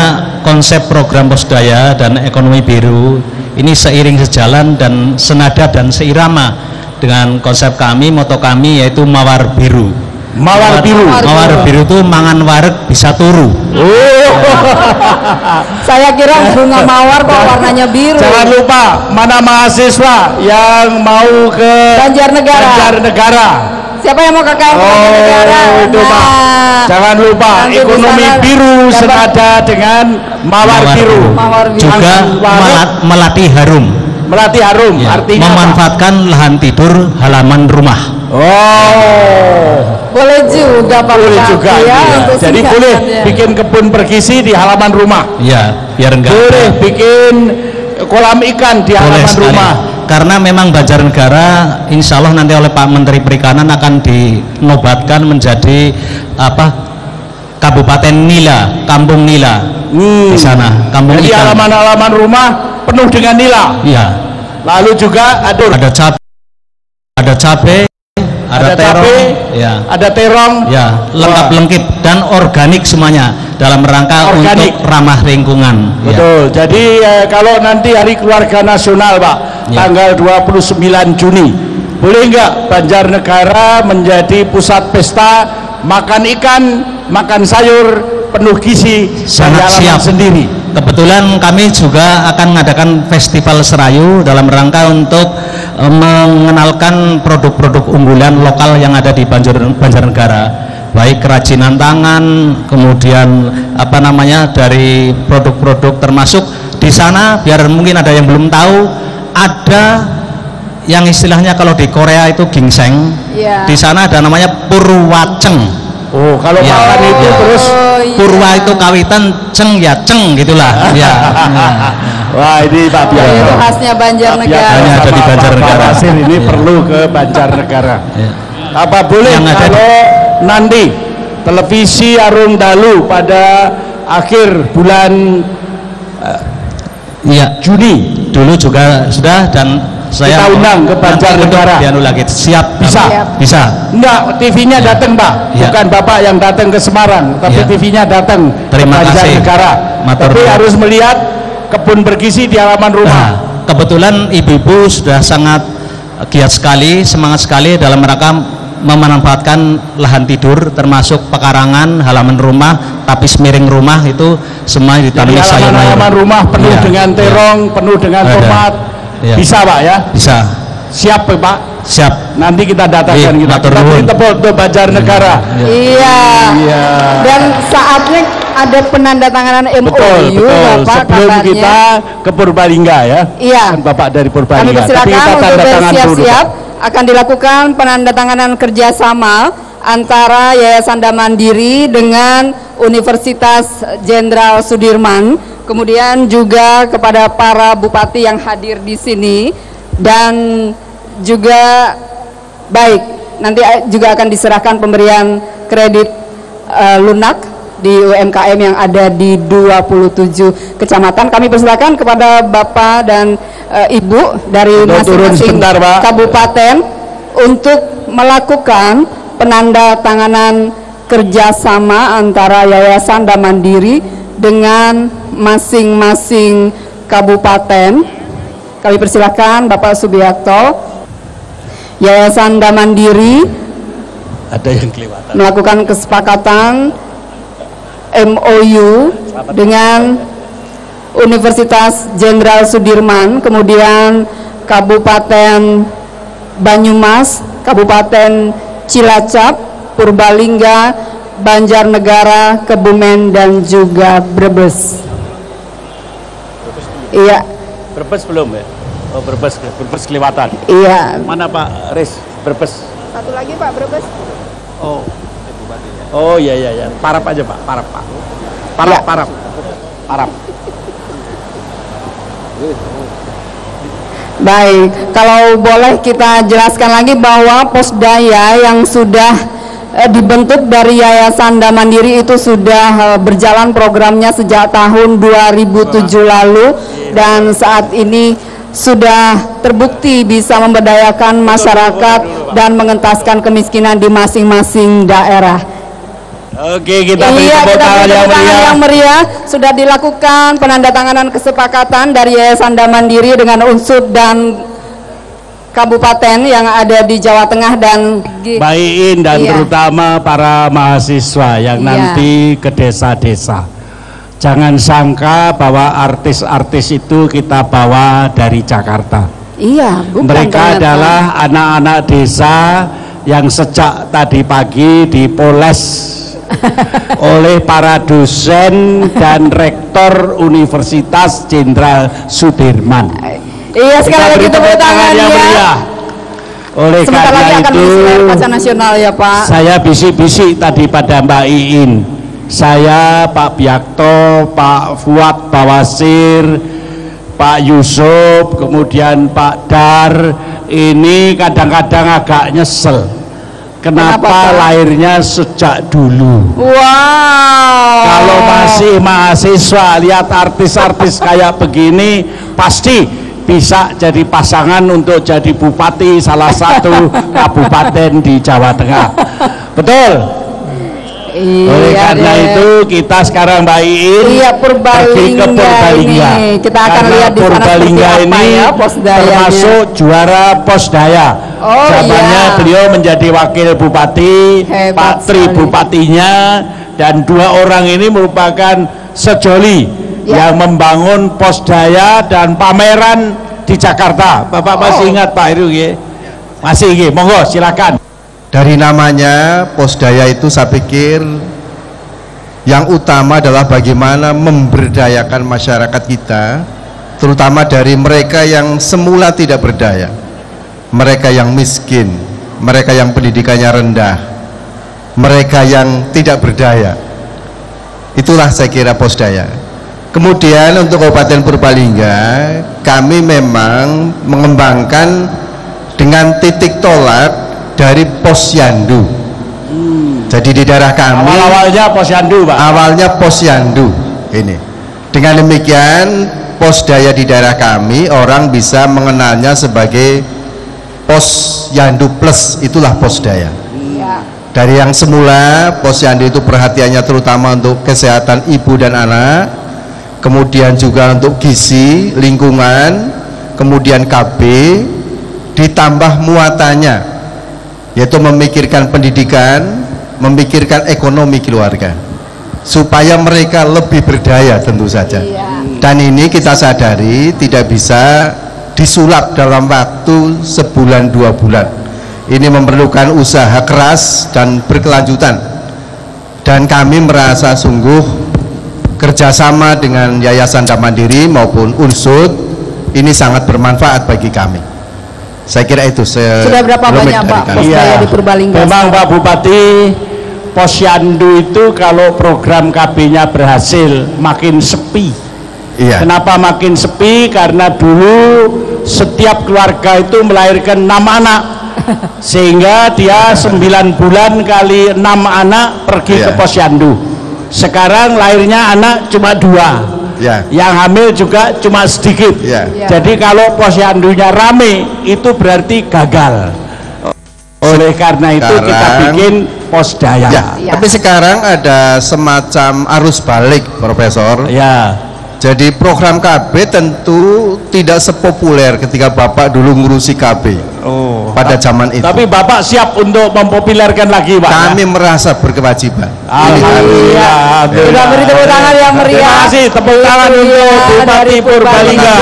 konsep program Posdaya dan ekonomi biru ini seiring sejalan dan senada dan seirama dengan konsep kami, moto kami yaitu Mawar Biru. Mawar biru itu mangan wareg bisa turu. Saya kira bunga mawar kok warnanya biru. Jangan lupa, mana mahasiswa yang mau ke Banjarnegara. Siapa yang mau ke Banjarnegara? Itu Pak. Jangan lupa ekonomi biru senada dengan mawar biru. Juga melatih harum. Melati Harum, ya, artinya memanfaatkan lahan tidur halaman rumah. Oh, boleh juga Pak boleh Bupati, juga ya, untuk jadi singkatan, boleh ya. bikin kebun bergizi di halaman rumah. Ya, biar enggak Boleh bikin kolam ikan di boleh halaman sekali. rumah. Karena memang Banjarnegara insya Allah nanti oleh Pak Menteri Perikanan akan dinobatkan menjadi Kabupaten Nila, Kampung Nila di sana, kampung Jadi ikan. halaman-halaman rumah penuh dengan nila. Iya. Lalu juga ada cabai, ada terong, ya. Ada terong, ya, lengkap lengkip dan organik semuanya dalam rangka Organik. untuk ramah lingkungan. Betul. Jadi kalau nanti Hari Keluarga Nasional, Pak, tanggal 29 Juni, boleh nggak Banjarnegara menjadi pusat pesta makan ikan, makan sayur penuh gizi Sangat siap sendiri. Kebetulan kami juga akan mengadakan festival Serayu dalam rangka untuk mengenalkan produk-produk unggulan lokal yang ada di Banjarnegara, baik kerajinan tangan, kemudian dari produk-produk termasuk di sana, biar mungkin ada yang belum tahu, ada yang istilahnya kalau di Korea itu ginseng, di sana ada namanya purwaceng. Oh, kalau makan itu terus purwa itu kawitan, ceng ya ceng gitulah. Ya. Wah, ini Pak Biar. Itu khasnya Banjarnegara. Hanya ada di Banjarnegara. Hasil ini perlu ke Banjarnegara. Apa boleh kalau nanti televisi Arung Dalu pada akhir bulan Juni dulu juga sudah, dan saya kita undang ke Banjarnegara. Lagi siap, bisa. Enggak, TV-nya datang, Pak. Bukan Bapak yang datang ke Semarang, tapi TV-nya datang ke Banjarnegara. Tapi harus melihat kebun bergizi di halaman rumah. Kebetulan ibu-ibu sudah sangat giat sekali, semangat sekali dalam rangka memanfaatkan lahan tidur, termasuk pekarangan, halaman rumah, tapis miring rumah itu semua ditanami sayur. Halaman rumah penuh dengan terong, penuh dengan tomat. Bisa Pak ya? Bisa. Siap Pak? Siap. Nanti kita datangkan, kita beri tepuk untuk Banjarnegara. Iya. Dan saatnya ada penandatanganan MOU. Betul. Bapak, Sebelum katanya kita ke Purbalingga ya. Iya. Kan Bapak dari Purbalingga. Kami persilakan untuk bersiap-siap. Akan dilakukan penandatanganan kerjasama antara Yayasan Damandiri dengan Universitas Jenderal Sudirman, kemudian juga kepada para bupati yang hadir di sini, dan juga nanti juga akan diserahkan pemberian kredit lunak di UMKM yang ada di 27 kecamatan. Kami persilakan kepada Bapak dan Ibu dari masing-masing kabupaten untuk melakukan penandatanganan kerjasama antara Yayasan Damandiri dengan masing-masing kabupaten. Kami persilakan Bapak Subiakto. Yayasan Damandiri ada yang kelewatan melakukan kesepakatan MOU dengan Universitas Jenderal Sudirman, kemudian Kabupaten Banyumas, Kabupaten Cilacap, Purbalingga, Banjarnegara, Kebumen, dan juga Brebes. Iya. Brebes belum ya? Oh, Brebes kelewatan. Iya. Mana Pak Riz? Brebes. Satu lagi Pak, Brebes. Oh iya. Parap aja Pak, parap Pak. Parap. Baik, kalau boleh kita jelaskan lagi bahwa Posdaya yang sudah dibentuk dari Yayasan Damandiri itu sudah berjalan programnya sejak tahun 2007 lalu, dan saat ini sudah terbukti bisa memberdayakan masyarakat dan mengentaskan kemiskinan di masing-masing daerah. Oke, kita beri tepuk tangan yang meriah. Sudah dilakukan penandatanganan kesepakatan dari Yayasan Damandiri dengan unsur dan kabupaten yang ada di Jawa Tengah dan Baiin, dan terutama para mahasiswa yang nanti ke desa-desa. Jangan sangka bahwa artis-artis itu kita bawa dari Jakarta. Iya, bukan. Mereka adalah anak-anak desa yang sejak tadi pagi dipoles oleh para dosen dan rektor Universitas Jenderal Sudirman. Iya, sekali lagi tepuk tangan yang ya. meriah. Oleh Sebentar karena lagi akan itu, digelar kaca nasional ya Pak. saya bisik-bisik tadi pada Mbak Iin. Saya, Pak Biakto, Pak Fuad Bawasir, Pak Yusuf, kemudian Pak Dar, ini kadang-kadang agak nyesel. Kenapa lahirnya sejak dulu? Wow. Kalau masih mahasiswa, lihat artis-artis kayak begini, pasti bisa jadi pasangan untuk jadi bupati salah satu kabupaten di Jawa Tengah. Betul? Oleh karena itu kita sekarang Mbak Iin pergi ke Purbalingga ini. Kita akan karena lihat di sana Purbalingga seperti apa ini ya, posdayanya. termasuk juara posdaya. Zamannya beliau menjadi wakil bupati, Pak Tri bupatinya, dan 2 orang ini merupakan sejoli yang membangun posdaya dan pameran di Jakarta. Bapak masih ingat Pak Heru ya? Masih ya? Monggo silakan. Dari namanya Posdaya itu saya pikir yang utama adalah bagaimana memberdayakan masyarakat kita, terutama dari mereka yang semula tidak berdaya, mereka yang miskin, mereka yang pendidikannya rendah, mereka yang tidak berdaya. Itulah saya kira Posdaya. Kemudian untuk Kabupaten Purbalingga, kami memang mengembangkan dengan titik tolak dari Posyandu. Jadi di daerah kami awalnya Posyandu, Pak. Awalnya Posyandu ini. Dengan demikian Posdaya di daerah kami orang bisa mengenalnya sebagai Posyandu Plus, itulah Posdaya. Dari yang semula Posyandu itu perhatiannya terutama untuk kesehatan ibu dan anak, kemudian juga untuk gizi, lingkungan, kemudian KB, ditambah muatannya yaitu memikirkan pendidikan, memikirkan ekonomi keluarga supaya mereka lebih berdaya tentu saja. Dan ini kita sadari tidak bisa disulap dalam waktu sebulan 2 bulan. Ini memerlukan usaha keras dan berkelanjutan, dan kami merasa sungguh kerjasama dengan Yayasan Damandiri maupun Unsud ini sangat bermanfaat bagi kami. Saya kira itu. Sudah berapa banyak Pak Posdaya di Purbalingga? Memang Pak Bupati, Posyandu itu kalau program KB-nya berhasil makin sepi. Kenapa makin sepi? Karena dulu setiap keluarga itu melahirkan 6 anak, sehingga dia 9 bulan kali 6 anak pergi ke Posyandu. Sekarang lahirnya anak cuma 2. Yang hamil juga cuma sedikit. Jadi kalau Posyandunya rame itu berarti gagal. Oleh karena itu kita bikin Posdaya. Tapi sekarang ada semacam arus balik, Profesor. Jadi program KB tentu tidak sepopuler ketika Bapak dulu ngurusi KB pada zaman itu. Tapi Bapak siap untuk mempopulerkan lagi, Pak? Kami merasa berkewajiban. Alhamdulillah. Sudah beri tepuk tangan yang meriah. Terima kasih, tepuk tangan untuk Bupati Purbalingga.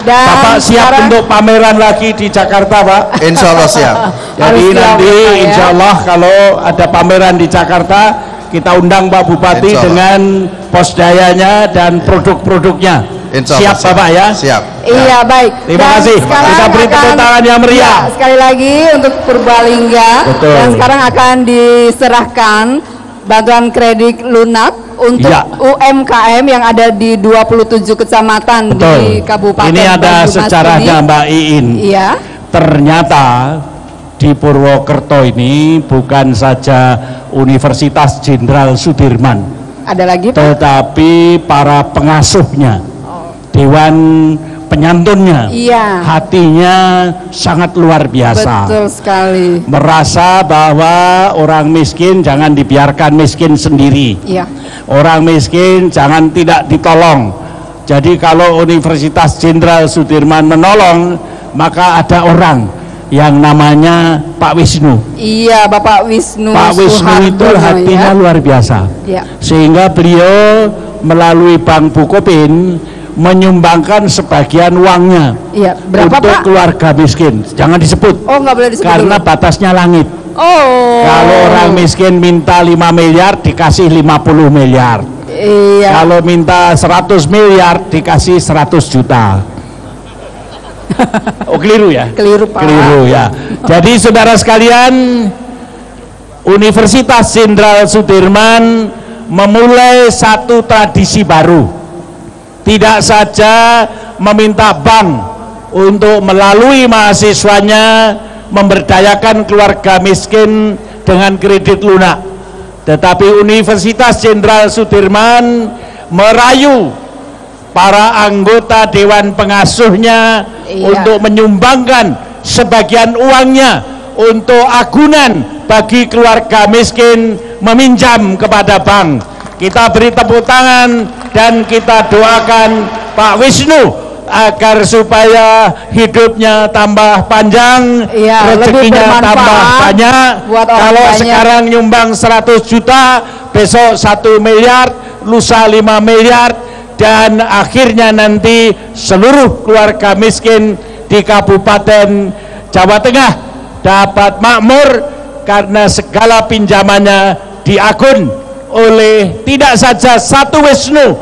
Bapak siap untuk pameran lagi di Jakarta, Pak? Insya Allah siap. Jadi nanti insya Allah kalau ada pameran di Jakarta, kita undang Pak Bupati dengan posdayanya dan produk-produknya. Siap Bapak ya? Siap. Iya, baik. Terima kasih. Kita beri tepuk tangan yang meriah. Sekali lagi untuk Purbalingga. Dan sekarang akan diserahkan bantuan kredit lunak untuk UMKM yang ada di 27 kecamatan di Kabupaten Ini ada sejarahnya Mbak Iin. Ternyata di Purwokerto ini bukan saja Universitas Jenderal Sudirman, ada lagi Pak? Tetapi para pengasuhnya, dewan penyantunnya, hatinya sangat luar biasa. Betul sekali. Merasa bahwa orang miskin jangan dibiarkan miskin sendiri. Orang miskin jangan tidak ditolong. Jadi kalau Universitas Jenderal Sudirman menolong, maka ada orang yang namanya Pak Wisnu. Iya, Bapak Wisnu. Pak Wisnu itu hatinya luar biasa. Sehingga beliau melalui Bank Bukopin menyumbangkan sebagian uangnya berapa, untuk Pak? Keluarga miskin. Jangan disebut. Oh, nggak boleh disebut. Karena batasnya langit. Kalau orang miskin minta 5 miliar dikasih 50 miliar. Kalau minta 100 miliar dikasih 100 juta. Oh keliru ya? Keliru Pak. Keliru ya. Jadi saudara sekalian, Universitas Jenderal Sudirman memulai satu tradisi baru. Tidak saja meminta bank untuk melalui mahasiswanya memberdayakan keluarga miskin dengan kredit lunak, tetapi Universitas Jenderal Sudirman merayu para anggota dewan pengasuhnya untuk menyumbangkan sebagian uangnya untuk agunan bagi keluarga miskin meminjam kepada bank. Kita beri tepuk tangan dan kita doakan Pak Wisnu agar supaya hidupnya tambah panjang, rezekinya tambah banyak. Kalau sekarang nyumbang 100 juta, besok 1 miliar, lusa 5 miliar, dan akhirnya nanti seluruh keluarga miskin di Kabupaten Jawa Tengah dapat makmur karena segala pinjamannya diakun oleh tidak saja satu Wisnu,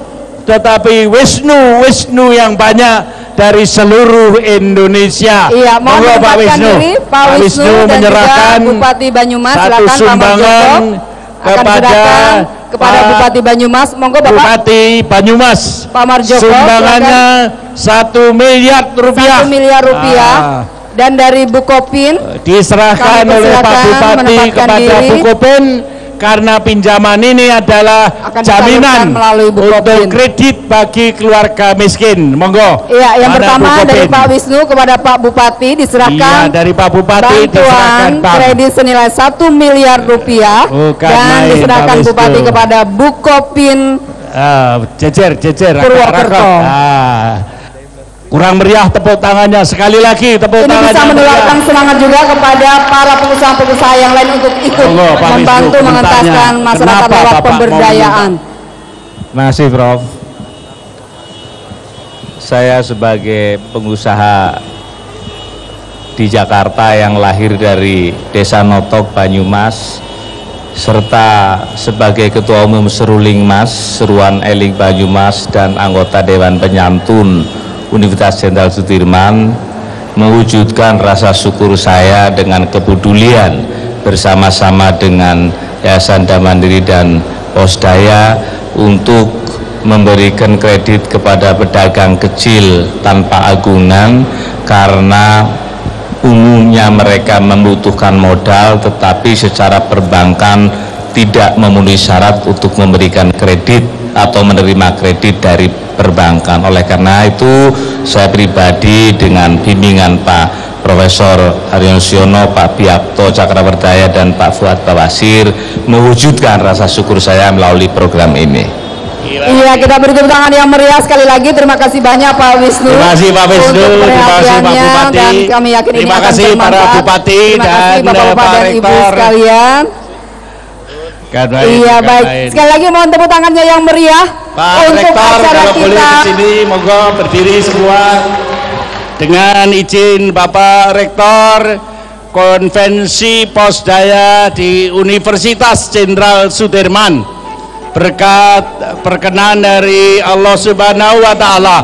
tetapi Wisnu yang banyak dari seluruh Indonesia. Iya, mohon Pak Wisnu. Pak Wisnu menyerahkan Bupati Banyumas, satu sumbangan kepada Bupati Banyumas. Monggo Bapak. Bupati Banyumas. Pak Marjoko. Sumbangannya 1 miliar rupiah. 1 miliar rupiah. Dan dari Bukopin diserahkan oleh Pak Bupati kepada Bukopin, karena pinjaman ini adalah jaminan untuk kredit bagi keluarga miskin. Monggo. Iya, yang pertama dari Pak Wisnu kepada Pak Bupati diserahkan. Iya, dari Pak Bupati bantuan kredit senilai 1 miliar rupiah dan diserahkan Bupati kepada Bukopin jejer Purwokerto. Kurang meriah tepuk tangannya, sekali lagi tepuk tangannya. Ini bisa menularkan semangat juga kepada para pengusaha-pengusaha yang lain untuk ikut membantu mengentaskan masyarakat lewat pemberdayaan. Masih Prof. Saya sebagai pengusaha di Jakarta yang lahir dari Desa Notok, Banyumas, serta sebagai Ketua Umum Seruling Mas, Seruan Eling Banyumas, dan anggota Dewan Penyantun Universitas Jenderal Sudirman, mewujudkan rasa syukur saya dengan kepedulian bersama-sama dengan Yayasan Damandiri dan Posdaya untuk memberikan kredit kepada pedagang kecil tanpa agunan, karena umumnya mereka membutuhkan modal tetapi secara perbankan tidak memenuhi syarat untuk memberikan kredit atau menerima kredit dari perbankan. Oleh karena itu saya pribadi dengan bimbingan Pak Profesor Haryono Siono, Pak Biakto Cakrawardaya, dan Pak Fuad Bawasir mewujudkan rasa syukur saya melalui program ini. Iya, kita beri tepuk tangan yang meriah sekali lagi. Terima kasih banyak Pak Wisnu. Terima kasih Pak Wisnu, terima kasih Pak Bupati. Dan kami yakin terima kasih para Bupati dan Bapak dan Ibu sekalian. Iya baik. Sekali lagi mohon tepuk tangannya yang meriah Pak untuk Rektor, acara kalau kita. boleh di sini, monggo berdiri semua. Dengan izin Bapak Rektor, Konvensi Posdaya di Universitas Jenderal Sudirman, berkat perkenan dari Allah Subhanahu wa Ta'ala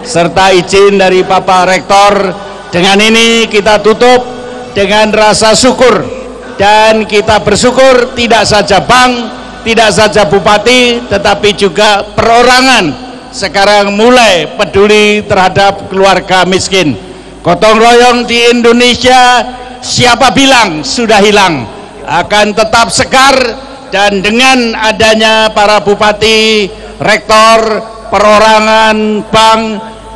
serta izin dari Bapak Rektor, dengan ini kita tutup dengan rasa syukur. Dan kita bersyukur tidak saja bank, tidak saja bupati, tetapi juga perorangan sekarang mulai peduli terhadap keluarga miskin. Gotong royong di Indonesia, siapa bilang sudah hilang, akan tetap segar. Dan dengan adanya para bupati, rektor, perorangan, bank,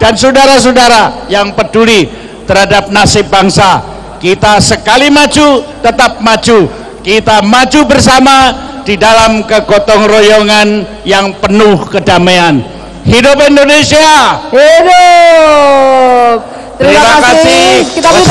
dan saudara-saudara yang peduli terhadap nasib bangsa, kita sekali maju, tetap maju. Kita maju bersama di dalam kegotong royongan yang penuh kedamaian. Hidup Indonesia! Hidup! Terima kasih. Kita beri